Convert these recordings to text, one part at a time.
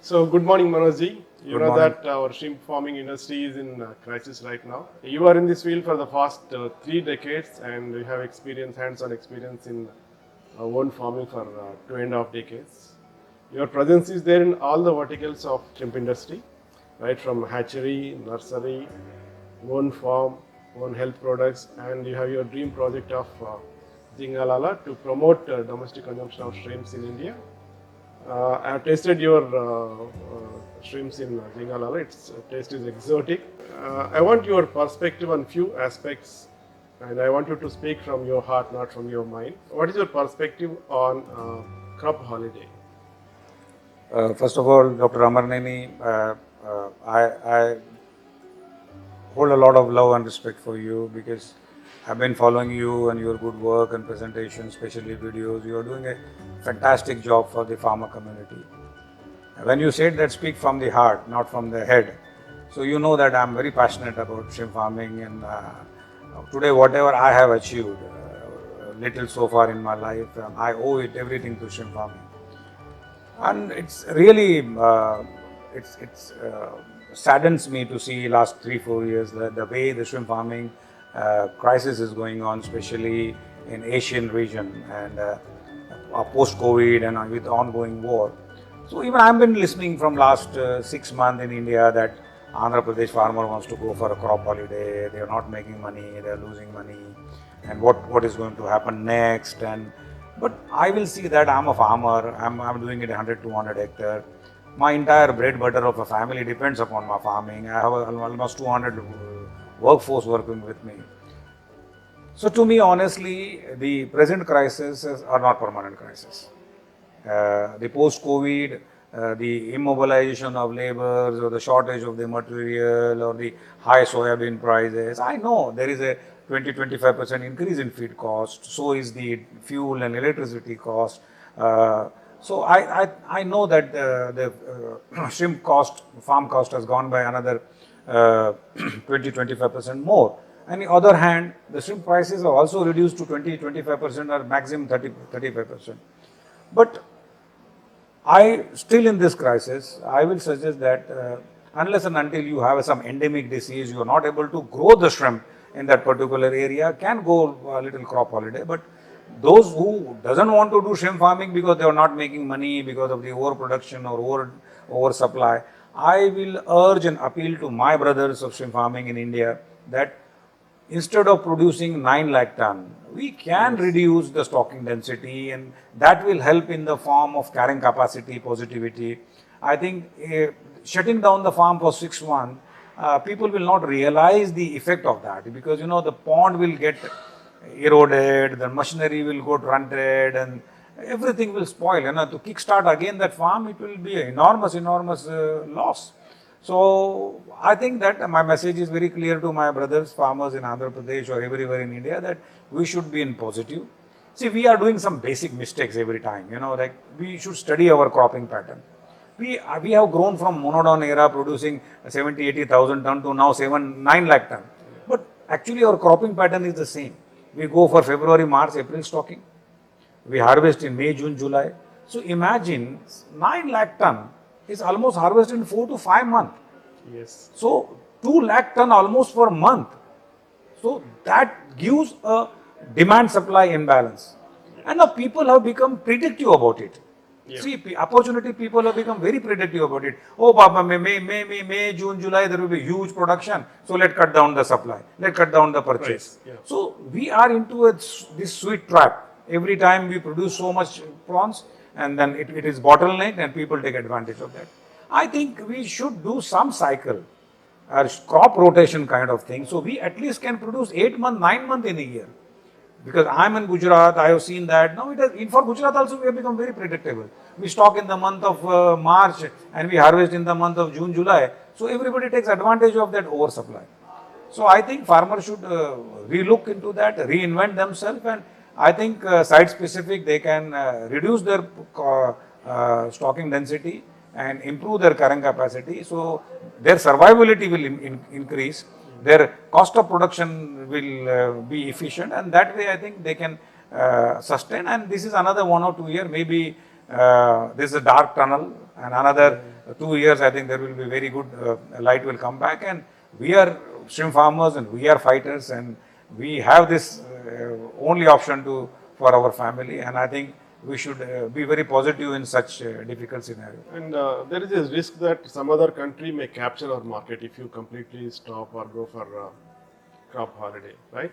So, good morning, Manojji. You Good know morning. that our shrimp farming industry is in crisis right now. You are in this field for the past 3 decades and you have hands-on experience in own farming for 2.5 decades. Your presence is there in all the verticals of shrimp industry, right from hatchery, nursery, own farm, own health products, and you have your dream project of Zingalala to promote domestic consumption of shrimps in India. I have tasted your shrimps in Zingalala. Its taste is exotic. I want your perspective on few aspects, and I want you to speak from your heart, not from your mind. What is your perspective on crop holiday? First of all, Dr. Amerneni, I hold a lot of love and respect for you because I've been following you and your good work and presentations, especially videos. You are doing a fantastic job for the farmer community. When you said that, speak from the heart, not from the head. So you know that I'm very passionate about shrimp farming, and today whatever I have achieved, little so far in my life, I owe it everything to shrimp farming. And it's really saddens me to see last 3-4 years the way the shrimp farming crisis is going on, especially in Asian region and post COVID and with ongoing war. So even I've been listening from last 6 months in India that Andhra Pradesh farmer wants to go for a crop holiday. They are not making money. They are losing money, and what is going to happen next? And but I will see that I'm a farmer. I'm doing it 100 200 hectare. My entire bread butter of a family depends upon my farming. I have almost 200 workforce working with me. So to me, honestly, the present crises are not permanent crisis. The post-COVID, the immobilization of laborers or the shortage of the material or the high soybean prices. I know there is a 20-25% increase in feed cost. So is the fuel and electricity cost. So I know that the shrimp cost, farm cost has gone by another 20-25% more. On the other hand, the shrimp prices are also reduced to 20-25% or maximum 30-35%. But I still in this crisis, I will suggest that unless and until you have some endemic disease, you are not able to grow the shrimp in that particular area, can go a little crop holiday. But those who doesn't want to do shrimp farming because they are not making money because of the overproduction or oversupply, I will urge and appeal to my brothers of shrimp farming in India that instead of producing 9 lakh ton, we can reduce the stocking density, and that will help in the form of carrying capacity, positivity. I think shutting down the farm for 6 months, people will not realize the effect of that because the pond will get eroded, the machinery will go runted, and everything will spoil. To kickstart again that farm, it will be an enormous loss. So I think that my message is very clear to my brothers, farmers in Andhra Pradesh or everywhere in India, that we should be in positive. See, we are doing some basic mistakes every time, like we should study our cropping pattern. We have grown from monodon era producing 70-80,000 ton to now 7-9 lakh ton. But actually our cropping pattern is the same. We go for February, March, April stocking. We harvest in May, June, July. So imagine 9 lakh ton is almost harvested in 4 to 5 months. Yes. So 2 lakh ton almost per month. So that gives a demand supply imbalance. And now people have become predictive about it. Yeah. See, opportunity people have become very predictive about it. Oh, Papa, May, June, July, there will be huge production. So let's cut down the supply. Let's cut down the purchase. Yeah. So we are into this sweet trap. Every time we produce so much prawns, and then it is bottleneck, and people take advantage of that. I think we should do some cycle, or crop rotation kind of thing. So we at least can produce 8 months, 9 months in a year. Because I'm in Gujarat, I have seen that. Now for Gujarat also we have become very predictable. We stock in the month of March and we harvest in the month of June, July. So everybody takes advantage of that oversupply. So I think farmers should relook into that, reinvent themselves, and I think site specific they can reduce their stocking density and improve their carrying capacity. So their survivability will increase, their cost of production will be efficient, and that way I think they can sustain. And this is another 1 or 2 year, maybe this is a dark tunnel, and another 2 years, I think there will be very good light will come back. And we are shrimp farmers and we are fighters, and we have this only option to for our family. And I think we should be very positive in such difficult scenario. And there is a risk that some other country may capture our market if you completely stop or go for crop holiday, right?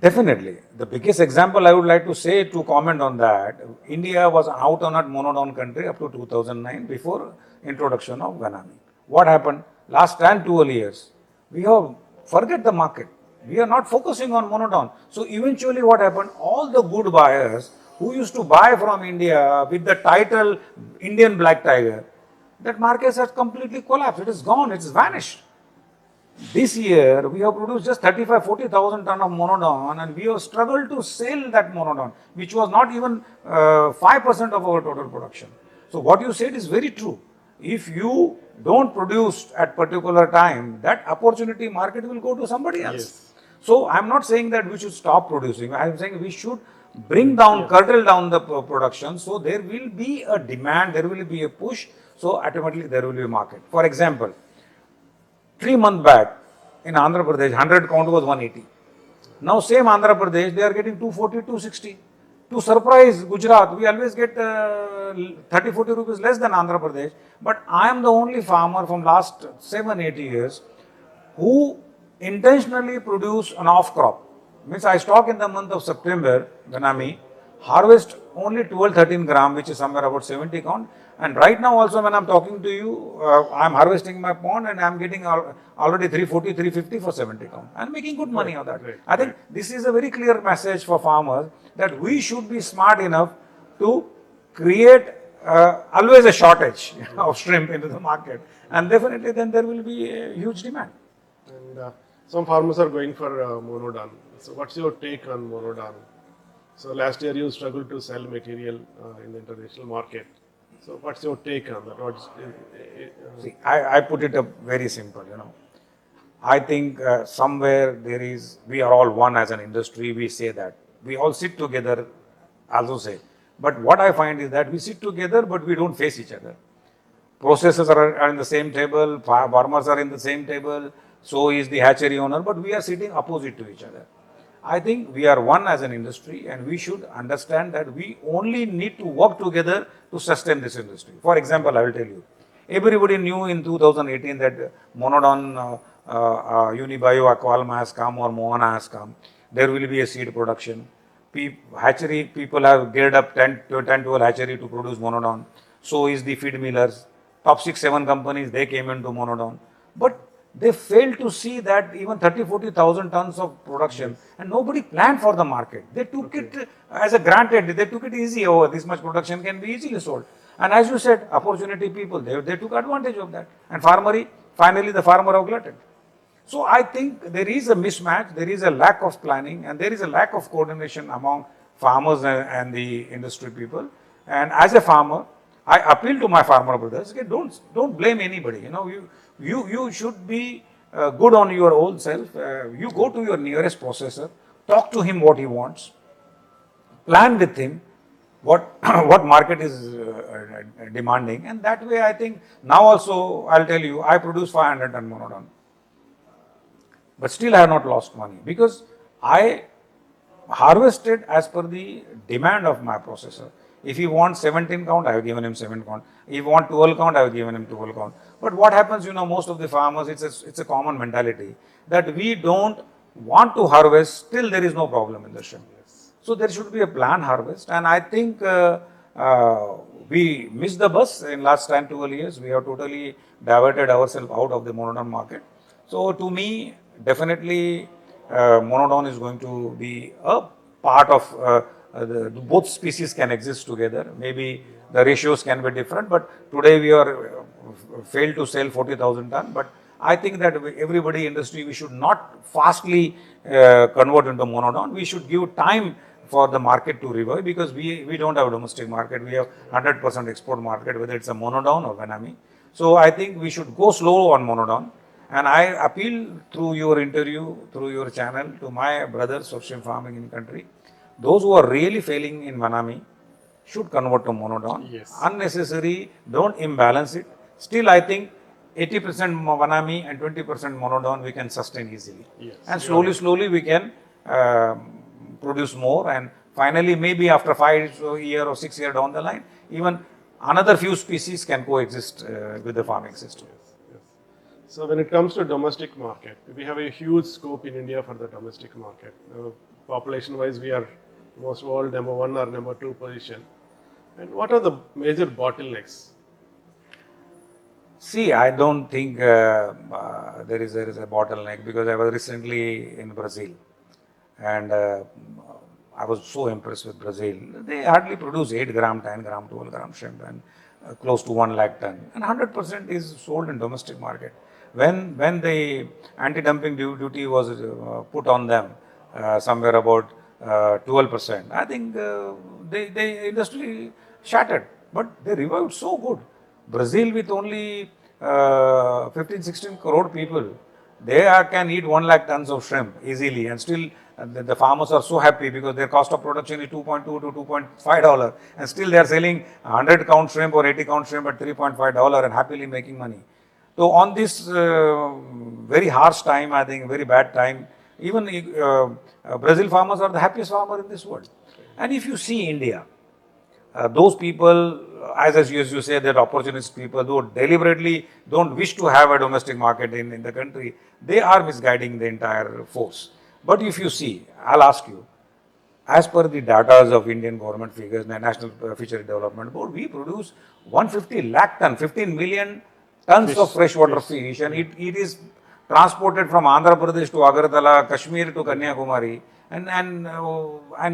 Definitely. The biggest example I would like to say to comment on that, India was out on a monodon country up to 2009 before introduction of Vanami. What happened? Last 10, 12 years, we have forget the market. We are not focusing on monodon. So eventually what happened? All the good buyers who used to buy from India with the title Indian Black Tiger, that market has completely collapsed. It is gone. It's vanished. This year, we have produced just 35-40,000 ton of monodon, and we have struggled to sell that monodon, which was not even 5% of our total production. So what you said is very true. If you don't produce at particular time, that opportunity market will go to somebody else. Yes. So I'm not saying that we should stop producing. I'm saying we should bring down, curtail down the production. So there will be a demand, there will be a push. So automatically there will be a market. For example, 3 months back in Andhra Pradesh, 100 count was 180. Now same Andhra Pradesh, they are getting 240, 260. To surprise Gujarat, we always get 30, 40 rupees less than Andhra Pradesh. But I am the only farmer from last 7, 8 years who intentionally produce an off crop. Means I stock in the month of September, Vanami, harvest only 12, 13 gram, which is somewhere about 70 count. And right now also when I'm talking to you, I'm harvesting my pond and I'm getting already 340, 350 for 70 count. I'm making good money on that. I think this is a very clear message for farmers that we should be smart enough to create always a shortage of shrimp into the market. And definitely then there will be a huge demand. And some farmers are going for monodon. So what's your take on monodon? So last year you struggled to sell material in the international market. So what's your take on that? See, I put it up very simple, I think somewhere we are all one as an industry, we say that. We all sit together, also say. But what I find is that we sit together, but we don't face each other. Processors are in the same table, farmers are in the same table, so is the hatchery owner, but we are sitting opposite to each other. I think we are one as an industry and we should understand that we only need to work together to sustain this industry. For example, I will tell you, everybody knew in 2018 that monodon Unibio Aqualma has come or Moana has come. There will be a seed production. Hatchery people have geared up 10, 12 hatchery to produce monodon. So is the feed millers. Top 6, 7 companies, they came into monodon. But they failed to see that even 30-40,000 tons of production and nobody planned for the market. They took it as a granted, they took it easy. Oh, this much production can be easily sold. And as you said, opportunity people, they took advantage of that. And finally the farmer have glutted. So I think there is a mismatch, there is a lack of planning and there is a lack of coordination among farmers and the industry people. And as a farmer, I appeal to my farmer brothers, okay, don't blame anybody. You should be good on your own self. You go to your nearest processor, talk to him what he wants, plan with him what market is demanding, and that way I think now also I'll tell you I produce 500 ton monodon, but still I have not lost money because I harvested as per the demand of my processor. If he wants 17 count, I have given him 7 count. If he wants 12 count, I have given him 12 count. But what happens, most of the farmers, it's a common mentality that we don't want to harvest till there is no problem in the shrimp. So there should be a planned harvest. And I think we missed the bus in last 10, 12 years. We have totally diverted ourselves out of the monodon market. So to me, definitely monodon is going to be a part of both species can exist together. Maybe the ratios can be different, but today we are failed to sell 40,000 ton. But I think that everybody industry, we should not fastly convert into monodon. We should give time for the market to revive because we don't have a domestic market. We have 100% export market, whether it's a monodon or Vanami. So I think we should go slow on monodon. And I appeal through your interview, through your channel to my brothers of shrimp farming in country. Those who are really failing in Vanami should convert to monodon. Yes. Unnecessary, don't imbalance it. Still, I think 80% Vanami and 20% monodon we can sustain easily. Yes, And you are slowly we can produce more, and finally maybe after 5 year or 6 year down the line, even another few species can coexist with the farming system. Yes. So when it comes to domestic market, we have a huge scope in India for the domestic market. Population-wise, we are most world number 1 or number 2 position. And what are the major bottlenecks? See, I don't think there is a bottleneck, because I was recently in Brazil, and I was so impressed with Brazil. They hardly produce 8 gram, 10 gram, 12 gram shrimp, and close to 1 lakh ton, and 100% is sold in domestic market. When the anti-dumping duty was put on them, somewhere about 12%, I think the industry shattered, but they revived so good. Brazil, with only 15-16 crore people, they can eat 1 lakh tons of shrimp easily, and still the farmers are so happy, because their cost of production is $2.2 to $2.5, and still they are selling 100 count shrimp or 80 count shrimp at $3.5 and happily making money. So on this very harsh time, I think very bad time, even Brazil farmers are the happiest farmer in this world. And if you see India, those people, as you say, that opportunist people who deliberately don't wish to have a domestic market in the country, they are misguiding the entire force. But if you see, I'll ask you, as per the data of Indian government figures, the National Fishery Development Board, we produce 150 lakh ton, 15 million tons of freshwater fish, and it is transported from Andhra Pradesh to Agartala, Kashmir to Kanyakumari, and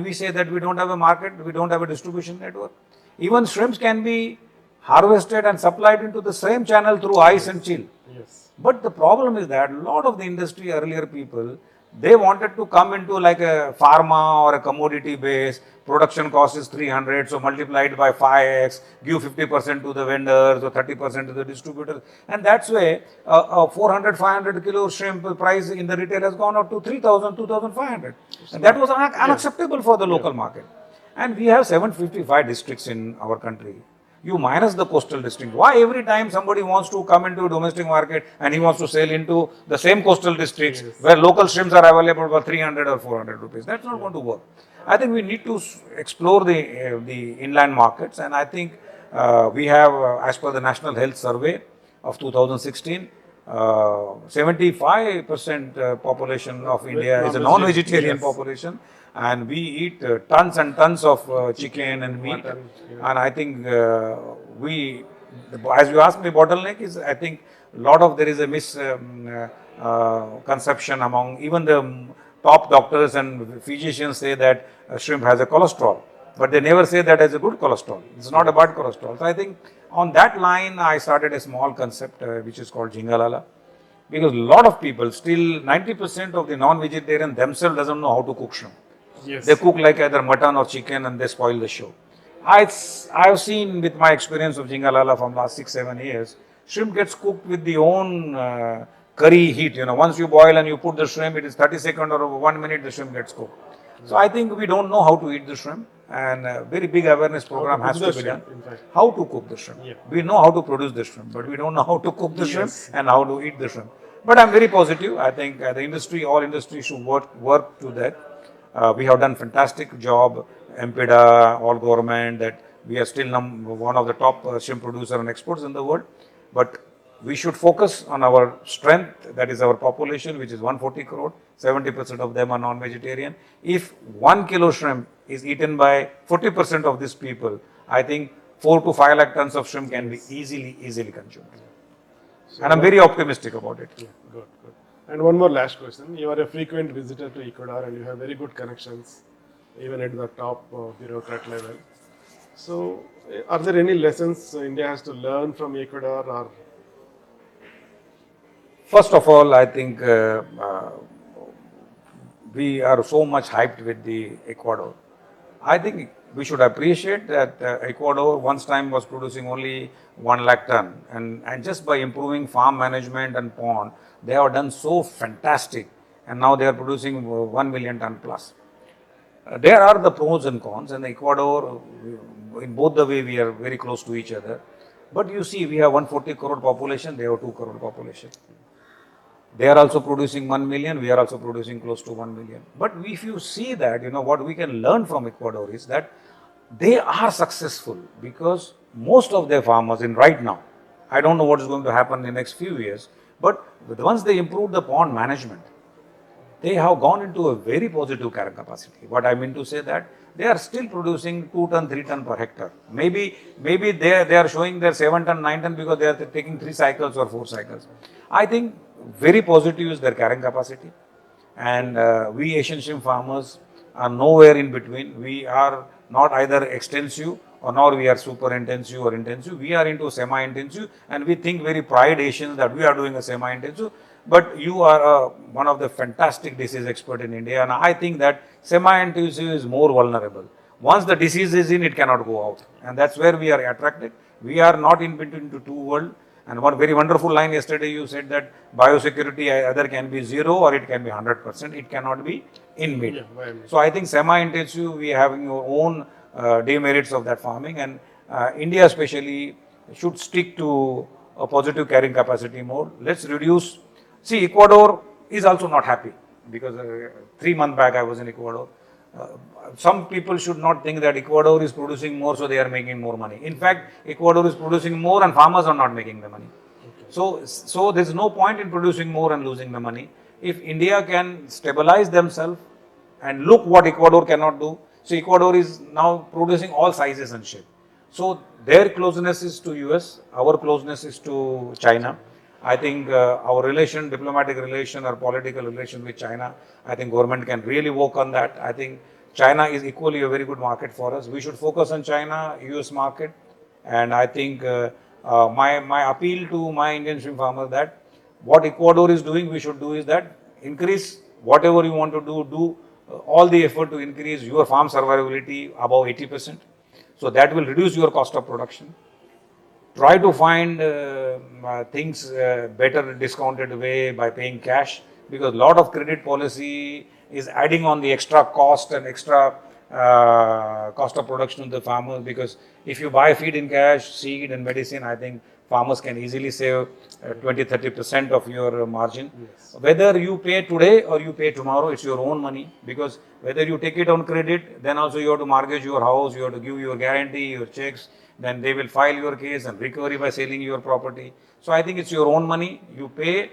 we say that we don't have a market, we don't have a distribution network. Even shrimps can be harvested and supplied into the same channel through ice and chill. Yes. But the problem is that a lot of the industry, earlier people, they wanted to come into like a pharma or a commodity base. Production cost is 300, so multiplied by 5x, give 50% to the vendors or 30% to the distributors. And that's why 400, 500 kilo shrimp price in the retail has gone up to 3,000, 2,500. And that was unacceptable for the local market. And we have 755 districts in our country. You minus the coastal district. Why every time somebody wants to come into a domestic market and he wants to sell into the same coastal districts where local shrimps are available for 300 or 400 rupees? That's not going to work. I think we need to explore the inland markets, and I think we have, as per the National Health Survey of 2016, 75% population of India is a non-vegetarian population, and we eat tons and tons of chicken and meat. And I think as you asked me, bottleneck is, I think there is a misconception among even the top doctors and physicians say that shrimp has a cholesterol, but they never say that has a good cholesterol. It's not a bad cholesterol. So I think on that line, I started a small concept which is called Jingalala, because a lot of people, still 90% of the non-vegetarian themselves doesn't know how to cook shrimp. Yes. They cook like either mutton or chicken and they spoil the show. I've seen with my experience of Jingalala from last 6-7 years, shrimp gets cooked with the own curry heat. Once you boil and you put the shrimp, it is 30 seconds or 1 minute the shrimp gets cooked. So I think we don't know how to eat the shrimp, and a very big awareness program has to be done. How to cook the shrimp. Yeah. We know how to produce the shrimp, but we don't know how to cook the shrimp and how to eat the shrimp. But I'm very positive. I think the industry, all industry should work to that. We have done fantastic job, MPDA, all government, that we are still one of the top shrimp producer and exports in the world. But we should focus on our strength, that is our population, which is 140 crore, 70% of them are non-vegetarian. If 1 kilo shrimp is eaten by 40% of these people, I think 4 to 5 lakh tons of shrimp can be easily consumed. So and I'm very optimistic about it. Yeah, good. And one more last question. You are a frequent visitor to Ecuador and you have very good connections, even at the top bureaucrat level. So, are there any lessons India has to learn from Ecuador? Or first of all, I think we are so much hyped with the Ecuador. I think we should appreciate that Ecuador once time was producing only 1 lakh ton, and just by improving farm management and pond, they have done so fantastic, and now they are producing 1 million ton plus. There are the pros and cons, and Ecuador in both the way we are very close to each other. But you see, we have 140 crore population, they have 2 crore population. They are also producing 1 million, we are also producing close to 1 million. But if you see that, what we can learn from Ecuador is that they are successful because most of their farmers in right now, I don't know what is going to happen in the next few years, but once they improve the pond management, they have gone into a very positive carrying capacity. What I mean to say that they are still producing 2 ton, 3 ton per hectare. Maybe they are showing their 7 ton, 9 ton because they are taking 3 cycles or 4 cycles. I think very positive is their carrying capacity. And we Asian shrimp farmers are nowhere in between. We are not either extensive or nor we are super intensive or intensive. We are into semi-intensive, and we think very pride Asians that we are doing a semi-intensive. But you are one of the fantastic disease expert in India, and I think that semi-intensive is more vulnerable. Once the disease is in, it cannot go out, and that's where we are attracted. We are not in between the two worlds. And one very wonderful line yesterday, you said that biosecurity either can be 0 or it can be 100%. It cannot be in mid. Yeah, so I think semi-intensive, we are having your own demerits of that farming, and India especially should stick to a positive carrying capacity mode. Let's reduce. See, Ecuador is also not happy because 3 months back I was in Ecuador. Some people should not think that Ecuador is producing more, so they are making more money. In fact, Ecuador is producing more and farmers are not making the money. Okay. So there is no point in producing more and losing the money. If India can stabilize themselves and look what Ecuador cannot do. So Ecuador is now producing all sizes and shape. So their closeness is to US, our closeness is to China. I think our relation, diplomatic relation or political relation with China, I think government can really work on that. I think China is equally a very good market for us. We should focus on China, US market, and I think my appeal to my Indian shrimp farmer that what Ecuador is doing, we should do is that increase whatever you want to do all the effort to increase your farm survivability above 80%. So that will reduce your cost of production. Try to find things better discounted way by paying cash, because a lot of credit policy is adding on the extra cost and extra cost of production to the farmers, because if you buy feed in cash, seed and medicine, I think farmers can easily save 20-30% of your margin. Yes. Whether you pay today or you pay tomorrow, it's your own money, because whether you take it on credit, then also you have to mortgage your house, you have to give your guarantee, your checks, then they will file your case and recovery by selling your property. So I think it's your own money. You pay,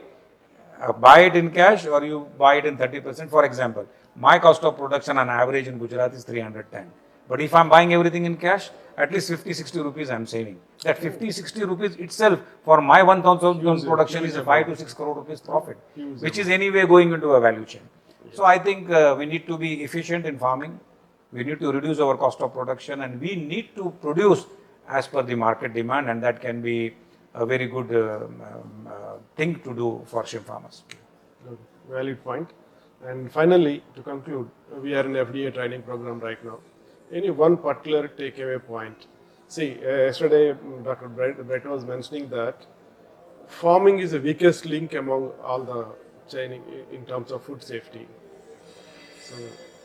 buy it in cash or you buy it in 30%. For example, my cost of production on average in Gujarat is 310. But if I'm buying everything in cash, at least 50-60 rupees I'm saving. That 50-60 rupees itself for my 1,000 production is a 5 to 6 crore rupees profit, which is anyway going into a value chain. So I think we need to be efficient in farming. We need to reduce our cost of production, and we need to produce as per the market demand, and that can be a very good thing to do for shrimp farmers. Valid point. And finally, to conclude, we are in FDA training program right now. Any one particular takeaway point? See, yesterday Dr. Brett was mentioning that farming is the weakest link among all the chain in terms of food safety. So,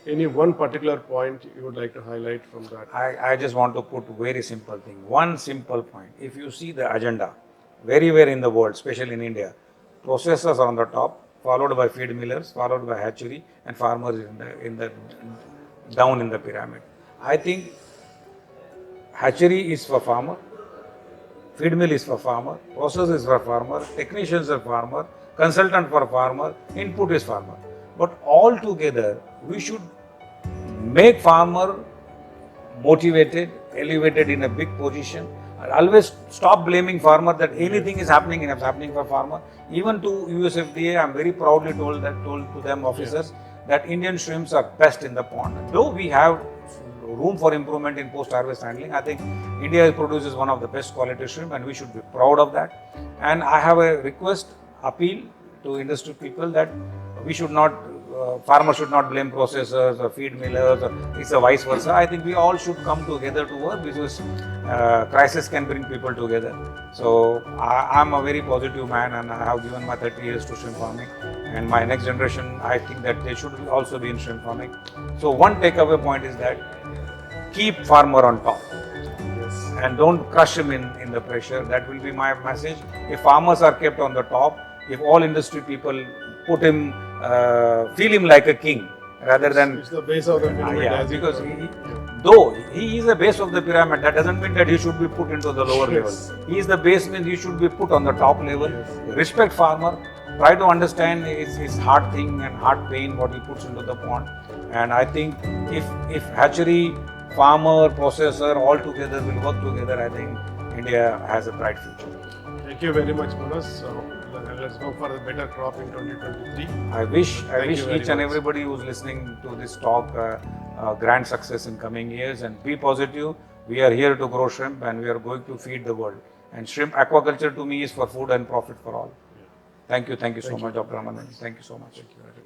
any one particular point you would like to highlight from that? I just want to put very simple thing. One simple point. If you see the agenda, everywhere in the world, especially in India, processors are on the top, followed by feed millers, followed by hatchery, and farmers in the down in the pyramid. I think hatchery is for farmer, feed mill is for farmer, process is for farmer, technicians are farmer, consultant for farmer, input is farmer. But all together, we should make farmer motivated, elevated in a big position. And always stop blaming farmer that anything is happening and it's happening for farmer. Even to USFDA, I am very proudly told to them officers that Indian shrimps are best in the pond. Though we have room for improvement in post-harvest handling, I think India produces one of the best quality shrimp, and we should be proud of that. And I have a request, appeal to industry people that we should not, farmers should not blame processors or feed millers, or it's a vice versa. I think we all should come together to work, because crisis can bring people together. So I'm a very positive man, and I have given my 30 years to shrimp farming, and my next generation, I think that they should also be in shrimp farming. So one takeaway point is that keep farmer on top. and don't crush him in the pressure. That will be my message. If farmers are kept on the top, if all industry people put him, feel him like a king rather than It's the base of the pyramid. yeah, as you because told. though he is the base of the pyramid, that doesn't mean that he should be put into the lower Yes. level. He is the base, means he should be put on the top level. Yes. Respect farmer, try to understand his hard thing and hard pain what he puts into the pond. And I think if hatchery, farmer, processor all together will work together, I think India has a bright future. Thank you very much, Manoj. So let's go for a better crop in 2023. I wish Thank you very each and much. everybody who's listening to this talk grand success in coming years, and be positive. We are here to grow shrimp and we are going to feed the world. And shrimp aquaculture to me is for food and profit for all. Thank you so much, Dr. Amerneni. Thank you so much. Thank you very much.